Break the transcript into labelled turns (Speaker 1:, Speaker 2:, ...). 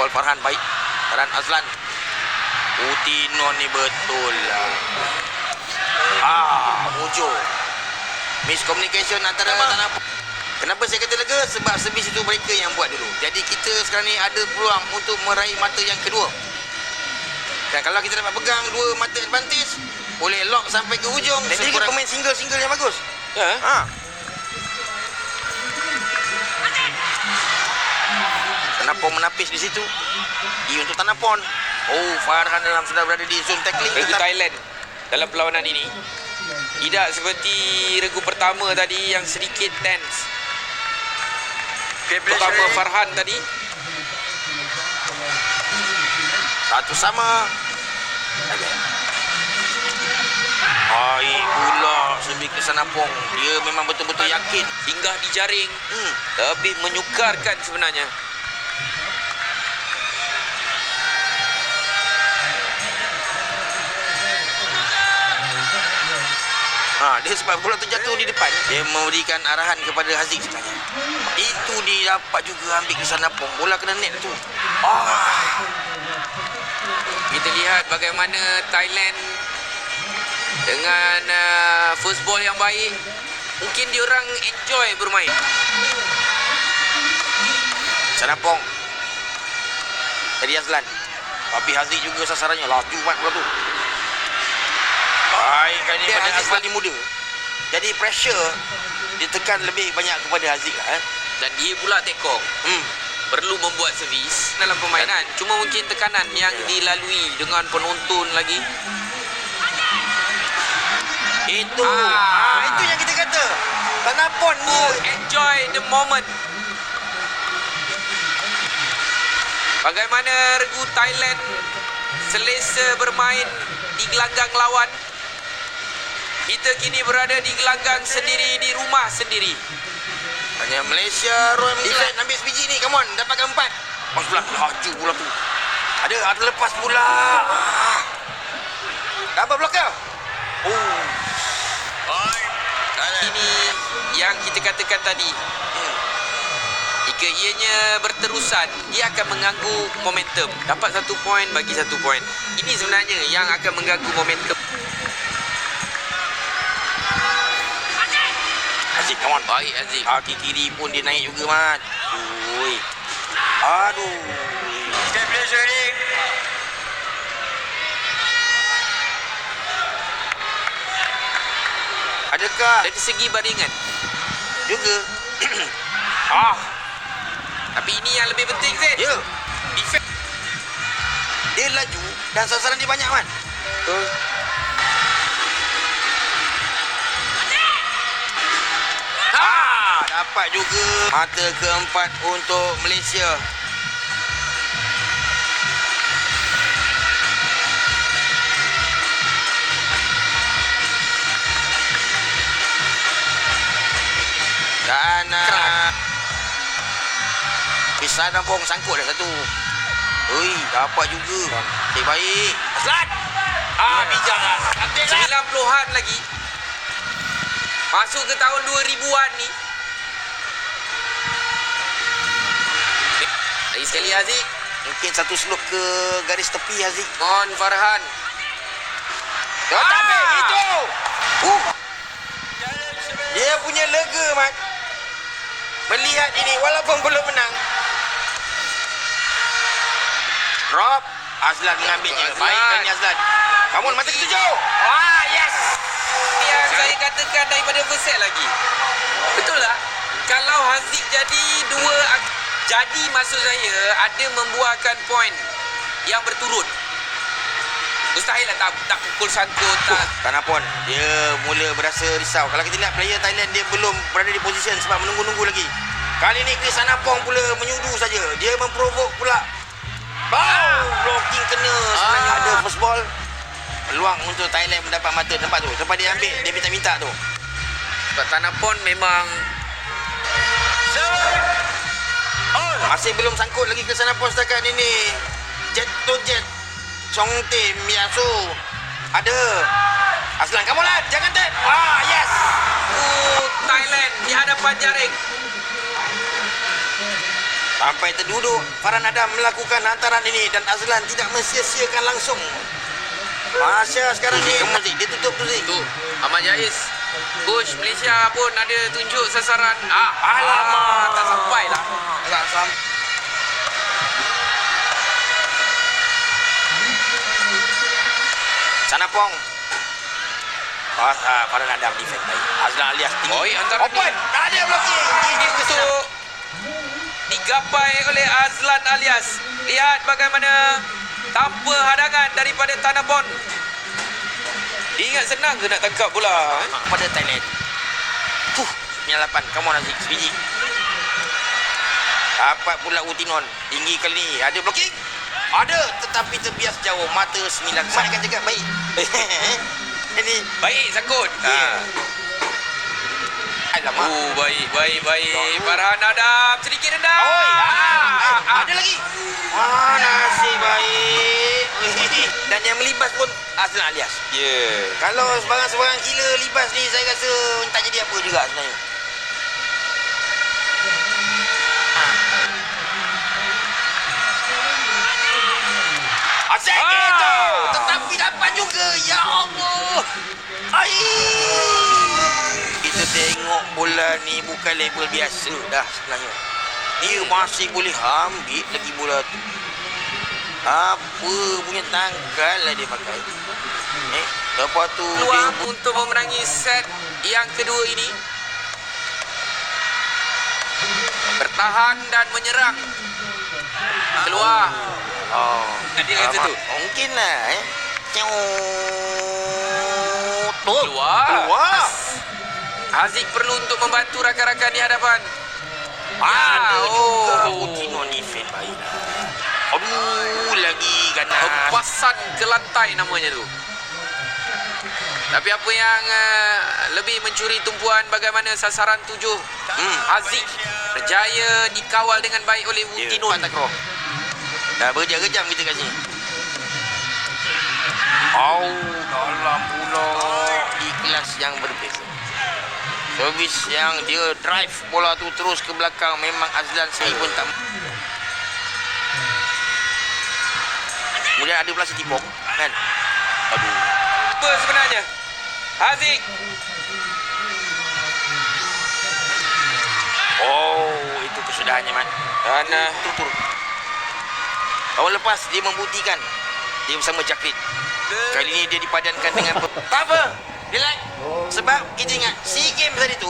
Speaker 1: Ball Farhan baik. Farhan Azlan. Utino ni betul lah. Mujo. Miscommunication antara Tanah. Kenapa saya kata lega? Sebab servis itu mereka yang buat dulu. Jadi kita sekarang ni ada peluang untuk meraih mata yang kedua. Dan kalau kita dapat pegang dua mata advantage, boleh lock sampai ke hujung. Dan dia pemain single-single yang bagus.
Speaker 2: Ya.
Speaker 1: Tanapon menapis di situ. Untuk Tanapon. Farhan sudah berada di zone tackling.
Speaker 2: Regu Thailand dalam perlawanan ini tidak seperti regu pertama tadi yang sedikit tense. Pertama Farhan tadi.
Speaker 1: Satu sama. Baik pula Semik Sanapong. Dia memang betul-betul yakin.
Speaker 2: Singgah di jaring. Lebih menyukarkan sebenarnya.
Speaker 1: Dia sebab bola terjatuh di depan. Dia memberikan arahan kepada Haziq sebenarnya. Itu dia dapat juga ambil ke Sanapong. Bola kena net tu.
Speaker 2: Kita lihat bagaimana Thailand dengan first ball yang baik. Mungkin diorang enjoy bermain.
Speaker 1: Sanapong. Dari Azlan. Tapi Haziq juga sasarannya. Laju mat bola tu. Baik kali ni pada Haziq paling muda. Jadi pressure ditekan lebih banyak kepada Haziq lah.
Speaker 2: Dan dia pula tekong. Perlu membuat servis dalam permainan. Cuma mungkin tekanan yang dilalui dengan penonton lagi.
Speaker 1: Itu yang kita kata. Tanapon
Speaker 2: enjoy the moment. Bagaimana regu Thailand selesa bermain di gelanggang lawan. Kita kini berada di gelanggang sendiri, di rumah sendiri.
Speaker 1: Hanya Malaysia, Roy England ambil sebiji ni. Come on, dapatkan 4. Pas pula, laju pula tu. Ada lepas pula. Dapat blocker.
Speaker 2: Ini yang kita katakan tadi. Jika ianya berterusan, dia akan mengganggu momentum. Dapat 1 poin, bagi 1 poin. Ini sebenarnya yang akan mengganggu momentum.
Speaker 1: Haziq, come on.
Speaker 2: Baik Haziq.
Speaker 1: Kaki kiri pun dia naik juga, Mat. Aduh. Step pressure ni. Adakah
Speaker 2: Dari segi baringan
Speaker 1: juga?
Speaker 2: Tapi ini yang lebih penting, Zain.
Speaker 1: Ya.
Speaker 2: Defense.
Speaker 1: Dia laju dan sasaran dia banyak, Man.
Speaker 2: Betul.
Speaker 1: Dapat juga mata keempat untuk Malaysia. Dan Pisah Dampung sangkut dah satu. Dapat juga. Baik. Azlan. Bijak lah.
Speaker 2: 90-an lagi. Masuk ke tahun 2000-an ni. Lagi sekali Haziq.
Speaker 1: Mungkin satu seluk ke garis tepi Haziq.
Speaker 2: On Farhan.
Speaker 1: Tapi itu. Dia punya lega, Mat. Melihat ini walaupun belum menang. Drop. Azlan mengambilnya. Baik kan Azlan. Kamu mata ketujuh.
Speaker 2: Yes. Yang saya katakan daripada first set lagi. Betul tak? Kalau Haziq jadi maksud saya ada membuahkan poin yang berturut. Mustahil lah tak pukul sangkut tak.
Speaker 1: Tanapon dia mula berasa risau. Kalau kita lihat player Thailand dia belum berada di position sebab menunggu-nunggu lagi. Kali ni Chris Tanapon pula menyudu saja. Dia memprovok pula. Blocking kena. Sebenarnya ada first ball. Peluang untuk Thailand mendapat mata. Nampak tu. Lepas dia ambil dia minta-minta tu.
Speaker 2: Sebab Tanapon memang
Speaker 1: masih belum sangkut lagi ke Tanapon setakat ini. Jet to jet. Chong Tim Yasu. Ada. Azlan, kamu lah. Jangan tap. Yes.
Speaker 2: Thailand di hadapan jaring.
Speaker 1: Sampai terduduk, Farhan Adam melakukan hantaran ini dan Azlan tidak mensia-siakan langsung. Masya sekarang ni Zik, dia tutup tu Zik.
Speaker 2: Tu Ahmad Jais. Bush Malaysia pun ada tunjuk sasaran. Alamak, tak sampai lah.
Speaker 1: Tak sampai. Sanapong. Farhan Adam defend baik. Azlan alias tinggi.
Speaker 2: Oi, antara
Speaker 1: Open. Tak ada blocking. Ini
Speaker 2: untuk digapai oleh Azlan alias. Lihat bagaimana tanpa hadangan daripada Tanapon. Ingat senang ke nak tangkap bola?
Speaker 1: pada Thailand. 98. Come on Aziz. Sebiji. Dapat pula Utinon. Tinggi kali ni. Ada blocking? Ada. Tetapi terbias jauh. Mata 9. Mat akan cakap baik. Ini.
Speaker 2: Baik sangkut.
Speaker 1: Alamak.
Speaker 2: Baik. Farhan Adam sedikit rendah.
Speaker 1: Oi. Ada lagi. Nasib baik. Dan yang melibas pun Azlan alias.
Speaker 2: Yeah.
Speaker 1: Kalau sebarang-sebarang gila libas ni, saya rasa tak jadi apa juga sebenarnya. Asyik itu. Tetapi dapat juga. Ya Allah. Kita tengok bola ni bukan level biasa dah sebenarnya. Dia masih boleh ambil lagi bola tu. Apa punya tangkal lah dia pakai. Lepas tu
Speaker 2: Peluang untuk memenangi set yang kedua ini. Bertahan dan menyerang. Keluar. Dia kata tu.
Speaker 1: Mungkin lah
Speaker 2: Keluar. Haziq perlu untuk membantu rakan-rakan di hadapan.
Speaker 1: Utino ni fan baik lah. Aduh, lagi ganas.
Speaker 2: Hempasan ke lantai namanya tu. Tapi apa yang lebih mencuri tumpuan bagaimana sasaran 7. Haziq berjaya dikawal dengan baik oleh Utino.
Speaker 1: Dah berjam-jam kita kat sini. Dalam pula di kelas yang berbeza. Servis yang dia drive bola tu terus ke belakang. Memang Azlan sendiri pun tak. Kemudian ada pula Siti Pop kan. Aduh.
Speaker 2: Apa sebenarnya? Haziq.
Speaker 1: Itu kesudahannya man. Dan turut. Tahun lepas dia membuktikan dia bersama Jakrit. Kali ini dia dipadankan dengan tak apa. Relax. Sebab kita ingat SEA Games tadi tu